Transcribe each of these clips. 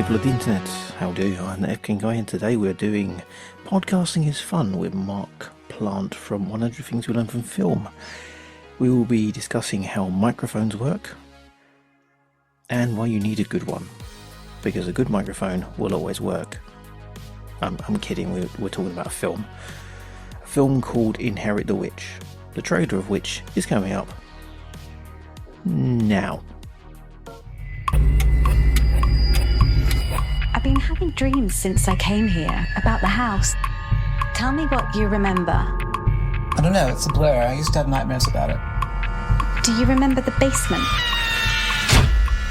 people of the internet, how do you? I'm the F-King Guy, and today we're doing Podcasting is Fun with Mark Plant from 100 Things We Learned from Film. We will be discussing how microphones work and why you need a good one, because a good microphone will always work. I'm kidding, we're talking about a film called Inherit the Witch, the trailer of which is coming up now. I've been having dreams since I came here about the house. Tell me what you remember. I don't know, it's a blur. I used to have nightmares about it. Do you remember the basement?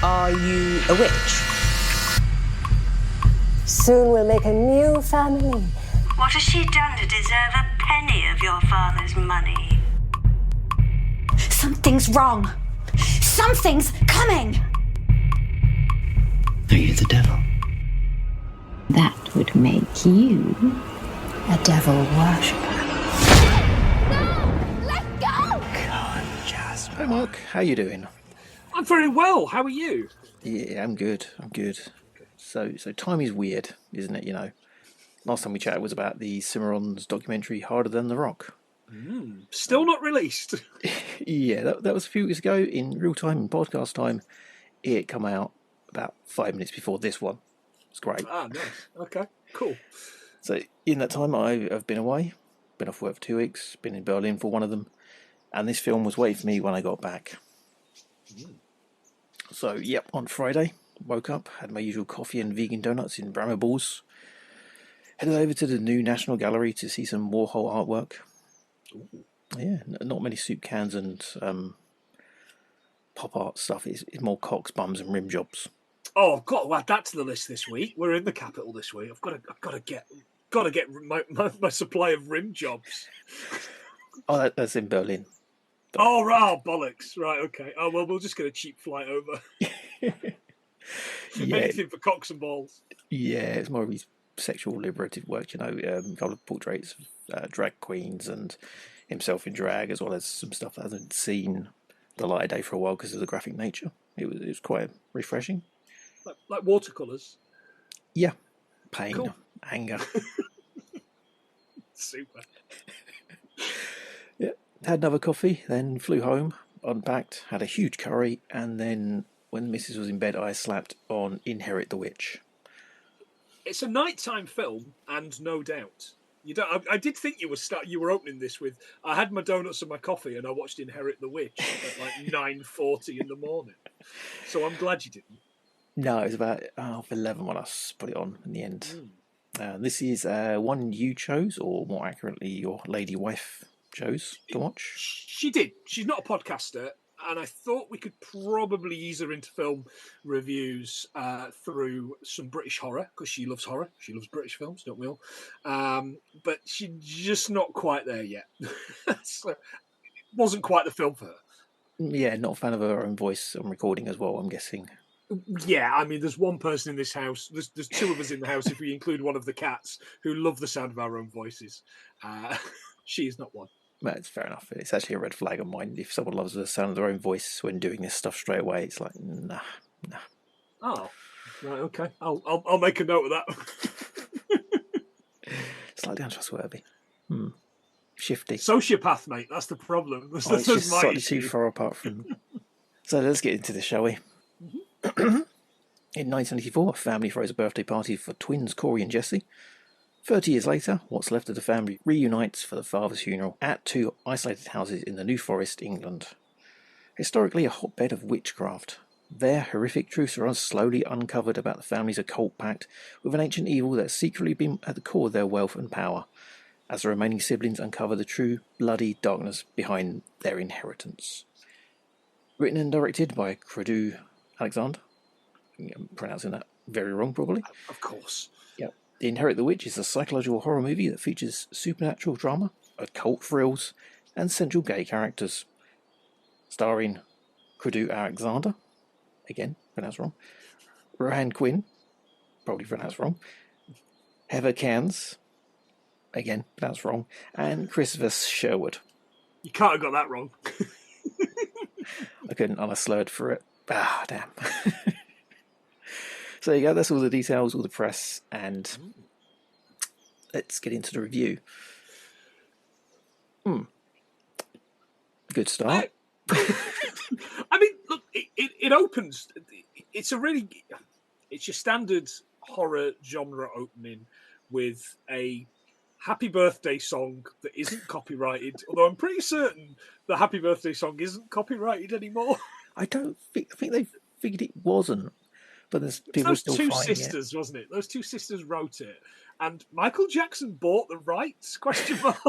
Are you a witch? Soon we'll make a new family. What has she done to deserve a penny of your father's money? Something's wrong. Something's coming. Are you the devil? That would make you A devil worshipper. Let go! Hey Mark, how you doing? I'm very well. How are you? Yeah, I'm good. So time is weird, isn't it? You know, last time we chatted was about the Cimarron's documentary Harder Than the Rock. Still not released. Yeah, that was a few weeks ago in real time, in podcast time. It come out about 5 minutes before this one. It's great. Ah, nice. Okay, cool. So in that time, I've been away, been off work for 2 weeks, been in Berlin for one of them, and this film was waiting for me when I got back. So, yep, on Friday, woke up, had my usual coffee and vegan donuts in Brammerballs, headed over to the new National Gallery to see some Warhol artwork. Yeah, not many soup cans and pop art stuff. It's more cocks, bums, and rim jobs. Oh, I've got to add that to the list this week. We're in the capital this week. I've got to get my supply of rim jobs. Oh, that's in Berlin. Oh, bollocks. Right, okay. Oh, well, we'll just get a cheap flight over. Yeah. Anything for cocks and balls. Yeah, it's more of his sexual liberative work, you know, a couple of portraits of drag queens and himself in drag, as well as some stuff that hasn't seen the light of day for a while because of the graphic nature. It was quite refreshing. Like watercolours. Yeah. Pain, Cool. anger. Super. Yeah. Had another coffee, then flew home, unpacked, had a huge curry, and then when the missus was in bed, I slapped on Inherit the Witch. It's a nighttime film, and no doubt. I did think you were opening this with, I had my donuts and my coffee and I watched Inherit the Witch at like 9:40 in the morning. So I'm glad you didn't. No, it was about 11 when I put it on in the end. This is one you chose, or more accurately, your lady wife chose to watch. She did. She's not a podcaster, and I thought we could probably ease her into film reviews through some British horror, because she loves horror. She loves British films, don't we all? But she's just not quite there yet. So it wasn't quite the film for her. Yeah, not a fan of her own voice on recording as well, I'm guessing. Yeah, I mean, there's one person in this house. There's two of us in the house, if we include one of the cats, who love the sound of our own voices. She is not one. That's fair enough. It's actually a red flag of mine. If someone loves the sound of their own voice when doing this stuff straight away, it's like, nah. Oh, right, okay. I'll make a note of that. Slightly untrustworthy. Shifty. Sociopath, mate. That's the problem. It's just slightly too far apart from... So let's get into this, shall we? In 1984, a family throws a birthday party for twins Cory and Jessie. 30 years later, what's left of the family reunites for the father's funeral at two isolated houses in the New Forest, England. Historically a hotbed of witchcraft, there horrific truths are slowly uncovered about the family's occult pact with an ancient evil that's secretly been at the core of their wealth and power, as the remaining siblings uncover the true bloody darkness behind their inheritance. Written and directed by Cradeaux Alexander. I'm pronouncing that very wrong, probably. Of course. Yep. Inherit the Witch is a psychological horror movie that features supernatural drama, occult thrills, and central gay characters. Starring Cradeaux Alexander, again, pronounced wrong, Rohan Quine, probably pronounced wrong, Heather Cairns, again, pronounced wrong, and Christopher Sherwood. You can't have got that wrong. I couldn't, and I slurred for it. Ah, damn. So there you go. That's all the details, all the press, and let's get into the review. Good start. I mean, look, it opens. It's your standard horror genre opening with a happy birthday song that isn't copyrighted. Although I'm pretty certain the happy birthday song isn't copyrighted anymore. I think they figured it wasn't, but there's people Those still two fighting sisters, wasn't it? Those two sisters wrote it, and Michael Jackson bought the rights? Question mark.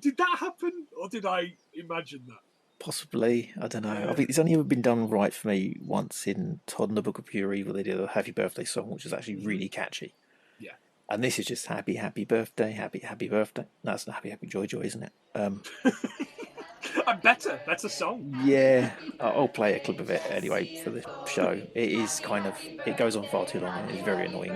Did that happen, or did I imagine that? Possibly, I don't know. I think it's only ever been done right for me once in Todd and the Book of Pure Evil. They did a happy birthday song, which is actually really catchy. Yeah. And this is just happy birthday, happy birthday. That's a happy joy, isn't it? A better song. Yeah, I'll play a clip of it anyway for the show. It is it goes on far too long and it's very annoying.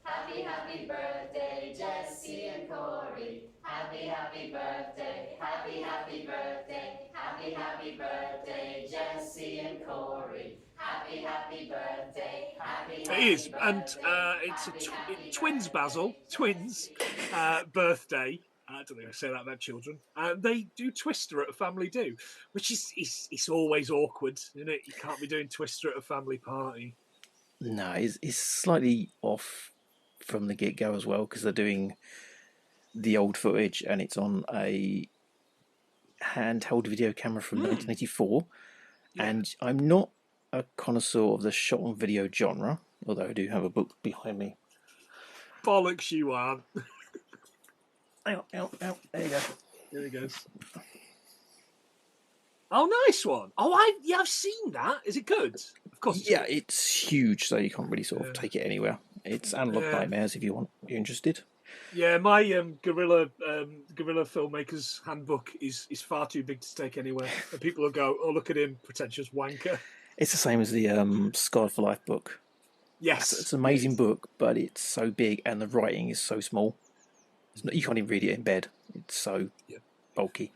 Happy birthday, Jessie and Cory. Happy birthday, happy birthday, happy birthday, Jessie and Cory. Happy birthday, It is, and it's twins, Basil, birthday. I don't think I say that about children. They do Twister at a family do, which is it's always awkward, isn't it? You can't be doing Twister at a family party. No, it's slightly off from the get-go as well, because they're doing the old footage and it's on a handheld video camera from 1984. And I'm not a connoisseur of the shot on video genre, although I do have a book behind me. Bollocks, you are. Ow, there you go. There he goes. Oh, nice one. Oh, I've seen that. Is it good? Of course. It's huge, so you can't really sort of take it anywhere. It's Analog Nightmares if you're interested. Yeah, my guerrilla filmmaker's handbook is far too big to take anywhere. And people will go, "Oh, look at him, pretentious wanker." It's the same as the Scarred for Life book. Yes. It's an amazing book, but it's so big and the writing is so small. You can't even read it in bed. It's so bulky.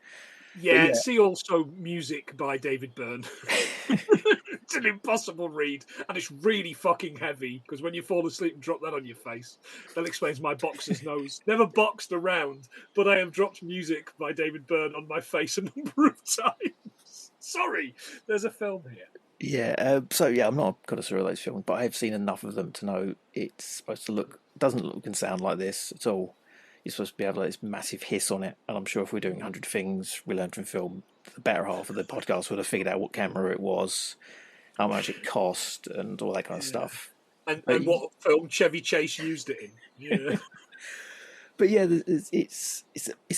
Yeah, see also Music by David Byrne. It's an impossible read, and it's really fucking heavy, because when you fall asleep and drop that on your face, that explains my boxer's nose. Never boxed around, but I have dropped Music by David Byrne on my face a number of times. Sorry, there's a film here. Yeah, I'm not a connoisseur of those films, but I have seen enough of them to know it's supposed to doesn't look and sound like this at all. You're supposed to be able to have this massive hiss on it, and I'm sure if we're doing 100 things we learned from film, the better half of the podcast would have figured out what camera it was, how much it cost, and all that kind of stuff. And what film Chevy Chase used it in. Yeah. But yeah, it's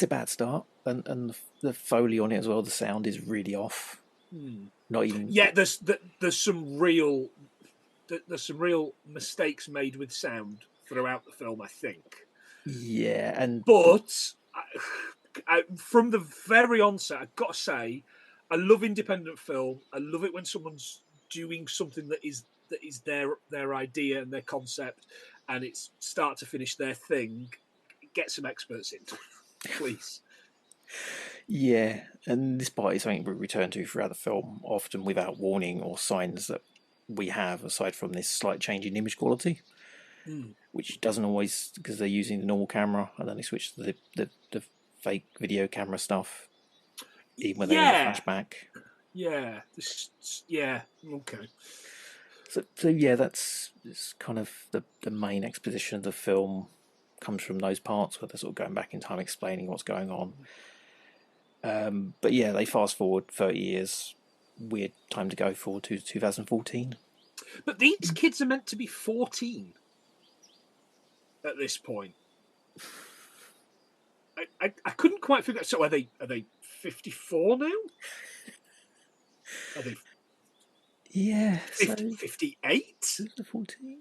a bad start, and the Foley on it as well, the sound is really off. Not even... Yeah, there's some real mistakes made with sound throughout the film, I think. Yeah, but from the very onset, I've got to say, I love independent film. I love it when someone's doing something that is their idea and their concept, and it's start to finish their thing. Get some experts in, please. Yeah, and this part is something we return to throughout the film, often without warning or signs that we have, aside from this slight change in image quality. Which doesn't always, because they're using the normal camera and then they switch to the fake video camera stuff, even when they're in a flashback. Yeah, okay. So yeah, that's kind of the main exposition of the film comes from those parts where they're sort of going back in time, explaining what's going on. But yeah, they fast forward 30 years. Weird time to go forward to 2014. But these kids are meant to be 14. At this point, I couldn't quite figure out. So are they 54 now? Are they? Yeah, 58. 14.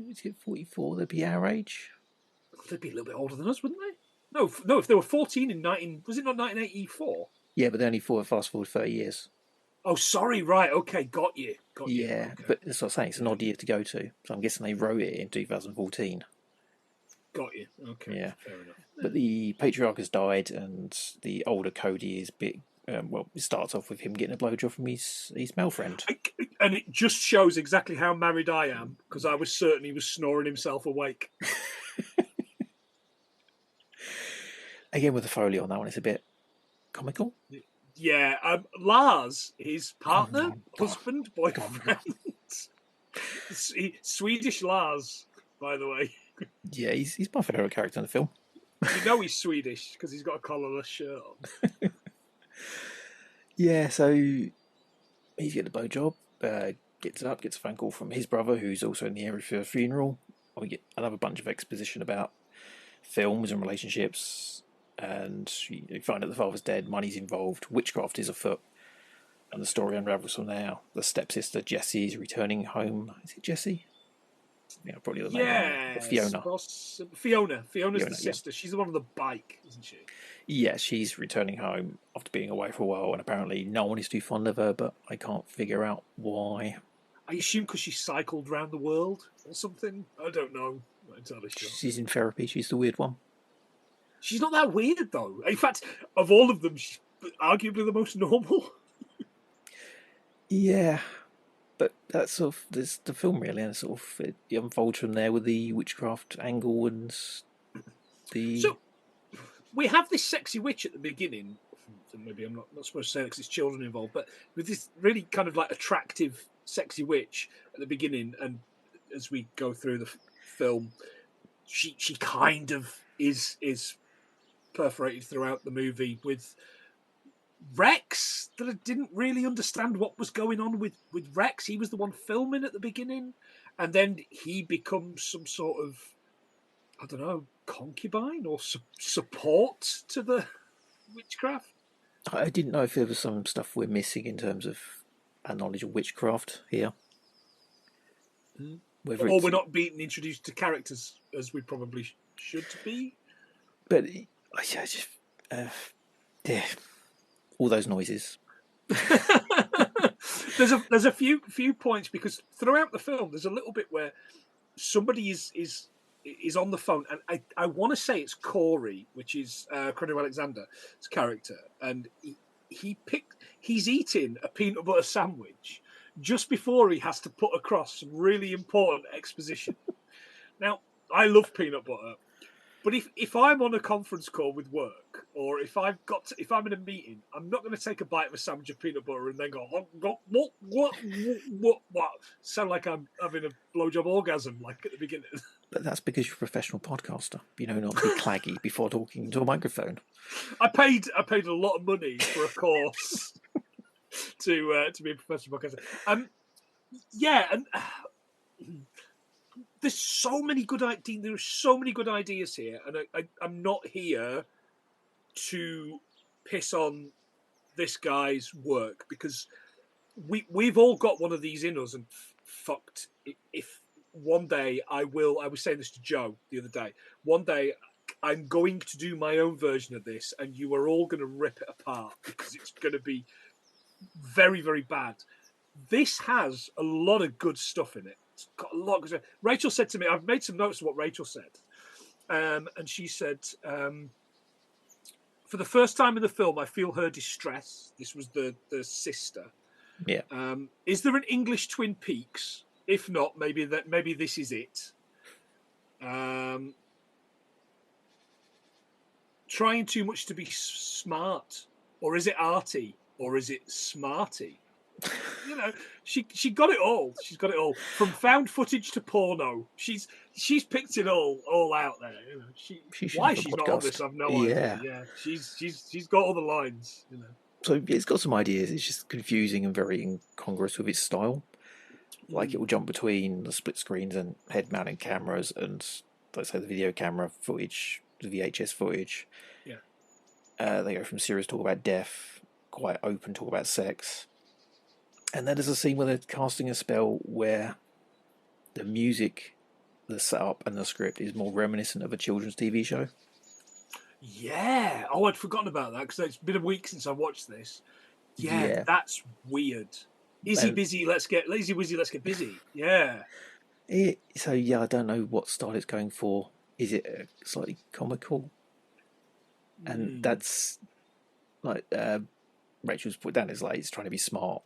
Is it 44? They'd be our age. They'd be a little bit older than us, wouldn't they? No. If they were 14 in 1984? Yeah, but they only fast forward 30 years. Oh, sorry. Right. Okay. Got you. Yeah, okay. But that's what I'm saying. It's an odd year to go to. So I'm guessing they wrote it in 2014. Got you. Okay. Yeah. Fair enough. But the patriarch has died, and the older Cody is big. It starts off with him getting a blowjob from his male friend. And it just shows exactly how married I am, because I was certain he was snoring himself awake. Again, with the Foley on that one, it's a bit comical. Yeah, Lars, his partner, husband, boyfriend. Swedish Lars, by the way. Yeah, he's my favourite character in the film. You know he's Swedish because he's got a collarless shirt on. Yeah, so he's getting a blowjob, gets up, gets a phone call from his brother, who's also in the area for a funeral. We get another bunch of exposition about films and relationships, and you find out the father's dead, money's involved, witchcraft is afoot, and the story unravels from there. The stepsister, Jessie, is returning home. Is it Jessie? Yeah, probably the name. Fiona. Fiona's the sister. Yeah. She's the one on the bike, isn't she? Yeah, she's returning home after being away for a while, and apparently no one is too fond of her, but I can't figure out why. I assume because she cycled around the world or something. I don't know. I'm not entirely sure. She's in therapy. She's the weird one. She's not that weird, though. In fact, of all of them, she's arguably the most normal. Yeah, but that's sort of there's the film really, and sort of it unfolds from there with the witchcraft angle and the. So we have this sexy witch at the beginning. Maybe I'm not supposed to say that because it's children involved, but with this really kind of like attractive, sexy witch at the beginning, and as we go through the film, she kind of is perforated throughout the movie with Rex, that I didn't really understand what was going on with Rex. He was the one filming at the beginning, and then he becomes some sort of, I don't know, concubine or support to the witchcraft. I didn't know if there was some stuff we're missing in terms of our knowledge of witchcraft here. Or we're not being introduced to characters as we probably should be. But I just, yeah, all those noises. There's a few points, because throughout the film there's a little bit where somebody is on the phone, and I want to say it's Cory, which is Cradeaux Alexander's character, and he's eating a peanut butter sandwich just before he has to put across some really important exposition. Now, I love peanut butter, but if I'm on a conference call with work, or if I'm in a meeting, I'm not going to take a bite of a sandwich of peanut butter and then go what? Sound like I'm having a blowjob orgasm, like at the beginning. But that's because you're a professional podcaster. You know, not be claggy before talking into a microphone. I paid a lot of money for a course to be a professional podcaster. Yeah, and there's so many good ideas. There are so many good ideas here, and I'm not here to piss on this guy's work, because we've all got one of these in us, and fucked if one day I was saying this to Joe the other day. One day I'm going to do my own version of this, and you are all going to rip it apart because it's going to be very, very bad. This has a lot of good stuff in it. It's got a lot of good stuff. Rachel said to me, I've made some notes of what Rachel said, and she said, for the first time in the film, I feel her distress. This was the sister. Yeah. Is there an English Twin Peaks? If not, maybe this is it. Trying too much to be smart, or is it arty, or is it smarty? You know, she got it all. She's got it all, from found footage to porno. She's picked it all out there. You know, why she's not on this, I've no idea. Yeah, she's got all the lines. You know, so it's got some ideas. It's just confusing and very incongruous with its style. Like, it will jump between the split screens and head-mounted cameras and, let's say, the video camera footage, the VHS footage. Yeah. They go from serious talk about death, quite open talk about sex. And then there's a scene where they're casting a spell where the music, the setup, and the script is more reminiscent of a children's TV show. Yeah. Oh, I'd forgotten about that, because it's been a week since I watched this. Yeah. That's weird. Easy busy, let's get busy. Yeah. So yeah, I don't know what style it's going for. Is it slightly comical? And that's like Rachel's put down, is like, it's trying to be smart.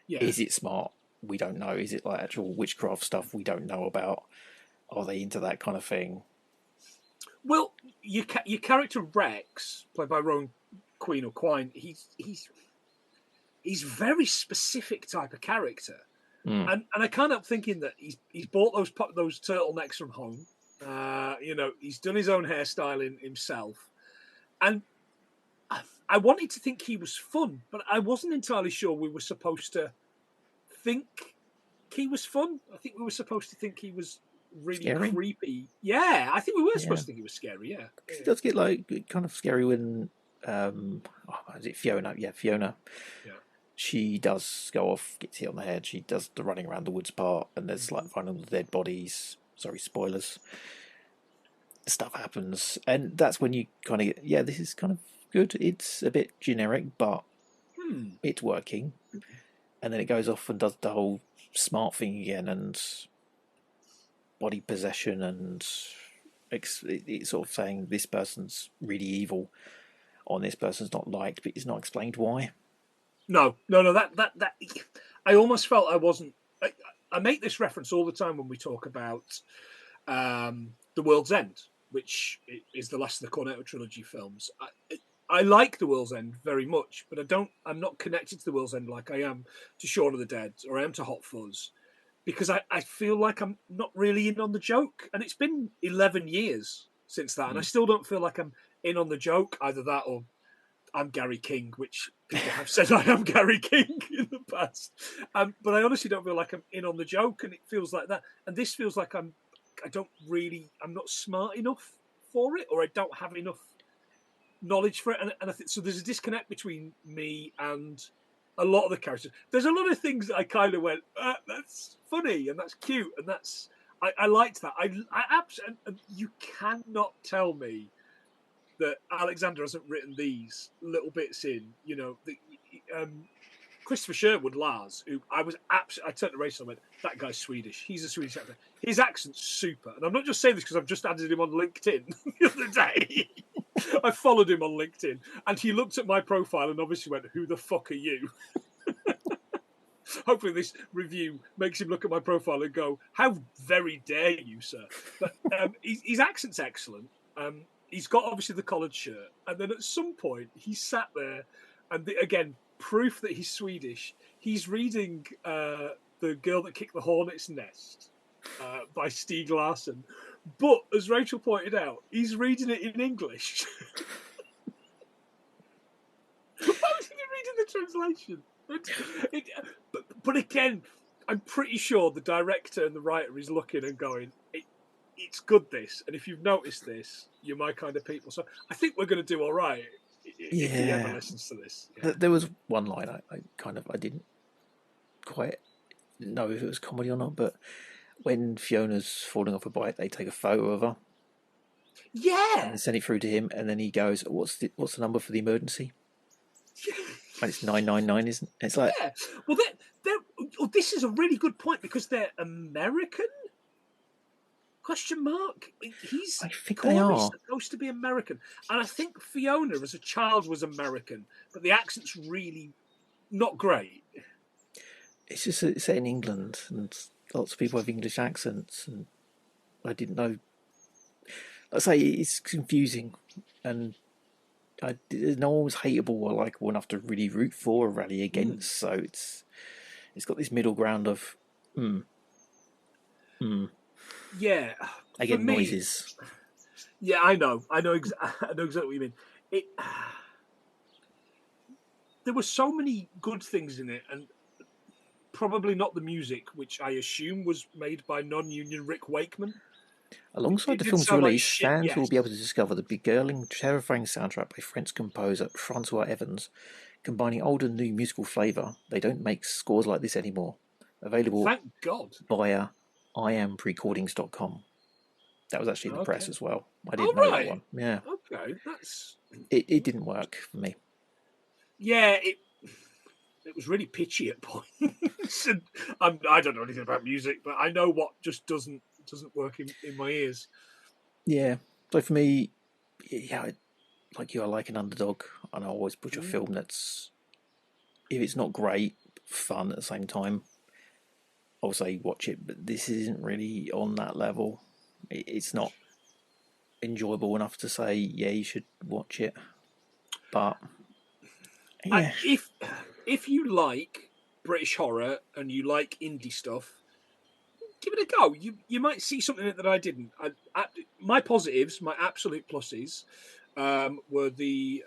Yeah. Is it smart? we don't know. Is it like actual witchcraft stuff we don't know about? Are they into that kind of thing? Well, your character Rex, played by Rohan Quine or Quine, he's very specific type of character, and I can't help thinking that he's bought those turtlenecks from home. He's done his own hairstyling himself, and I wanted to think he was fun, but I wasn't entirely sure we were supposed to think he was fun. I think we were supposed to think he was really Scary? creepy. Yeah, I think we were supposed to think he was scary. Yeah, It does get like kind of scary when is it Fiona? Yeah, Fiona. Yeah. She does go off, gets hit on the head. She does the running around the woods part, and there's like finding the dead bodies. Sorry, spoilers. Stuff happens, and that's when you kind of get, this is kind of good. It's a bit generic, but it's working. And then it goes off and does the whole smart thing again, and body possession, and it's sort of saying this person's really evil, or this person's not liked, but it's not explained why. No. That I almost felt I wasn't. I make this reference all the time when we talk about The World's End, which is the last of the Cornetto trilogy films. I like The World's End very much, but I'm not connected to The World's End like I am to Shaun of the Dead or I am to Hot Fuzz, because I feel like I'm not really in on the joke, and it's been 11 years since that, and I still don't feel like I'm in on the joke. Either that or I'm Gary King, which people have said I am Gary King in the past. But I honestly don't feel like I'm in on the joke, and it feels like that. And this feels like I'm not smart enough for it, or I don't have enough knowledge for it. And I think so. There's a disconnect between me and a lot of the characters. There's a lot of things that I kind of went, that's funny and that's cute, and I liked that. I absolutely, and you cannot tell me that Alexander hasn't written these little bits in. Christopher Sherwood, Lars, who I turned to Rachel and went, that guy's Swedish. He's a Swedish actor. His accent's super. And I'm not just saying this because I've just added him on LinkedIn the other day. I followed him on LinkedIn, and he looked at my profile and obviously went, who the fuck are you? Hopefully this review makes him look at my profile and go, how very dare you, sir? But his accent's excellent. He's got obviously the collared shirt, and then at some point he sat there, and again, proof that he's Swedish. He's reading The Girl That Kicked the Hornet's Nest by Stieg Larsson, but as Rachel pointed out, he's reading it in English. Why was he reading the translation? But again, I'm pretty sure the director and the writer is looking and going, it's good, this, and if you've noticed this, you're my kind of people. So I think we're going to do all right if he ever listens to this. Yeah. There was one line I didn't quite know if it was comedy or not, but when Fiona's falling off a bike, they take a photo of her. Yeah. And send it through to him, and then he goes, "What's the number for the emergency?" And it's 999, isn't it? It's like, yeah. Well, this is a really good point because they're American. Question mark. I think they are supposed to be American, and I think Fiona as a child was American, but the accent's really not great. It's just it's set in England, and lots of people have English accents, and I didn't know. I say it's confusing, and no one was hateable or likable enough to really root for or rally against. So it's got this middle ground of Yeah. Again, noises. Yeah, I know exactly what you mean. There were so many good things in it, and probably not the music, which I assume was made by non-union Rick Wakeman. Alongside the film's release, fans will be able to discover the beguiling, terrifying soundtrack by French composer Francois Evans, combining old and new musical flavour. They don't make scores like this anymore. Available Thank God. via iamrecordings.com. That was actually in the press as well. I didn't know that one. Yeah. Okay, that's... It didn't work for me. Yeah, it was really pitchy at points. And I don't know anything about music, but I know what just doesn't work in my ears. Yeah. So for me, like you, I like an underdog, and I always push a film that's, if it's not great, fun at the same time. I'll say watch it, but this isn't really on that level. It's not enjoyable enough to say, yeah, you should watch it. But yeah. If you like British horror and you like indie stuff, give it a go. You might see something that I didn't. My positives, my absolute pluses, were the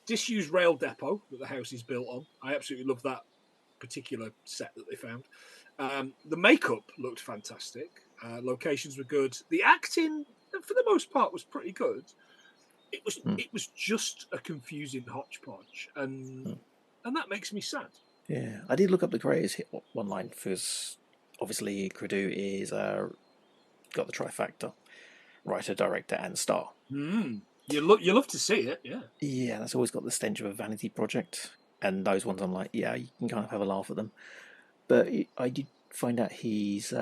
disused rail depot that the house is built on. I absolutely love that particular set that they found. The makeup looked fantastic. Locations were good. The acting, for the most part, was pretty good. It was just a confusing hodgepodge, and that makes me sad. Yeah, I did look up the creators online because obviously Cradeaux is got the trifecta: writer, director, and star. You love to see it, yeah. Yeah, that's always got the stench of a vanity project, and those ones I'm like, yeah, you can kind of have a laugh at them. But I did find out he's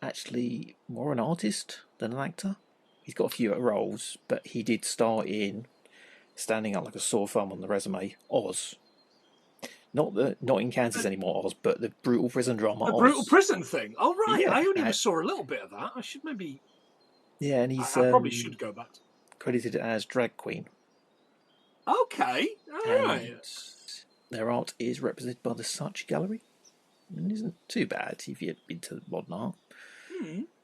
actually more an artist than an actor. He's got a few roles, but he did star in, standing out like a sore thumb on the resume, Oz. Not in Kansas anymore, Oz, but the brutal prison drama. The Oz. brutal prison thing. Oh right, yeah, I only ever saw a little bit of that. I should maybe. Yeah, and he's. I probably should go back. Credited as drag queen. Okay, all right. Their art is represented by the Saatchi Gallery. It isn't too bad if you're into modern art.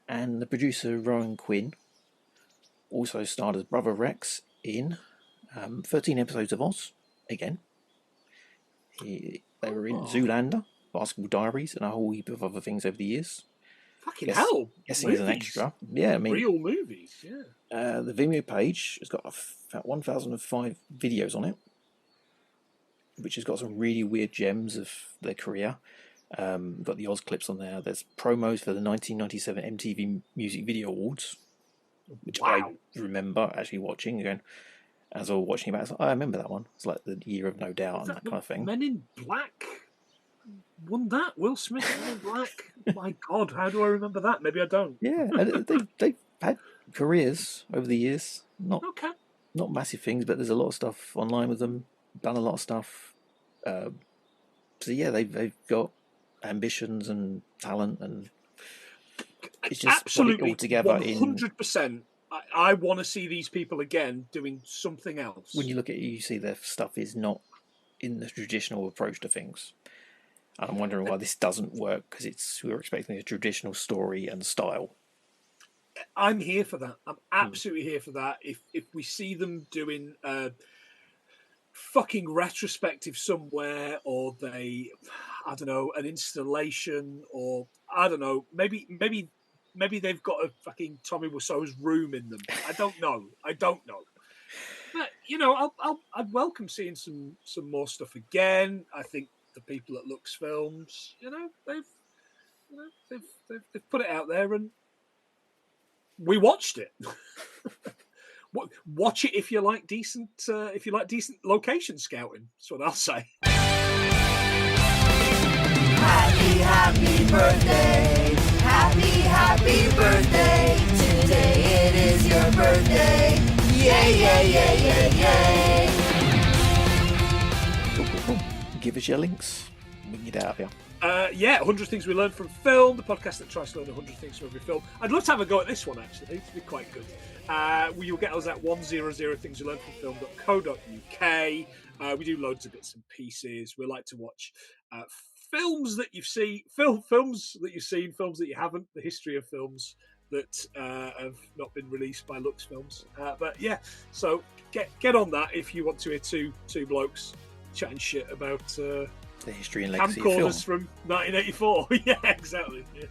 And the producer Rohan Quine also starred as Brother Rex in 13 episodes of Oz. Again, they were in Zoolander, Basketball Diaries, and a whole heap of other things over the years. Fucking hell! Guessing as an extra. Yeah, I mean real movies. Yeah. The Vimeo page has got 1,005 videos on it, which has got some really weird gems of their career. Got the Oz clips on there. There's promos for the 1997 MTV Music Video Awards, which I remember actually watching again. As I was watching it back, I was like, I remember that one. It's like the Year of No Doubt and that kind of thing. Men in Black won that. Will Smith, Men in Black. My God, how do I remember that? Maybe I don't. Yeah, and they've had careers over the years. Not massive things, but there's a lot of stuff online with them. Done a lot of stuff. So yeah, they've got ambitions and talent, and it's just absolutely all together. 100%. I want to see these people again doing something else. When you look at it, you see their stuff is not in the traditional approach to things. And I'm wondering why this doesn't work, because we were expecting a traditional story and style. I'm here for that. I'm absolutely here for that. If we see them doing fucking retrospective somewhere, or I don't know, an installation, or I don't know, maybe they've got a fucking Tommy Wiseau's room in them. I don't know. But I'd welcome seeing some more stuff again. I think the people at Lux Films, they've put it out there, and we watched it. Watch it if you like decent location scouting. That's what I'll say. Happy birthday. Happy birthday. Today it is your birthday. Yay, yay, yay, yay, yay. Cool. Give us your links. We can get out of here. 100 Things We Learned from Film, the podcast that tries to learn 100 things from every film. I'd love to have a go at this one, actually. It'd be quite good. You'll get us at 100thingswelearnedfromfilm.co.uk. We do loads of bits and pieces. We like to watch films that you've seen, films that you've seen, films that you haven't, the history of films that have not been released by Lux Films. But yeah, so get on that if you want to hear two blokes chatting shit about the history and legacy of camcorders from 1984. Yeah, exactly. Yeah.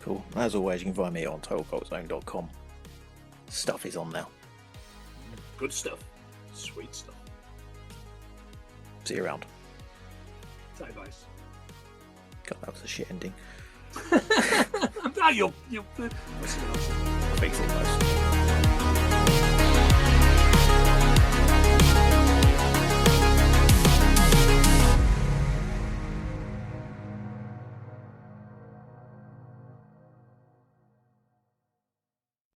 Cool. As always, you can find me on Totalcultzone.com. Stuff is on now. Good stuff. Sweet stuff. See you around. Bye, guys. God, that was a shit ending. You'll Fix it, guys.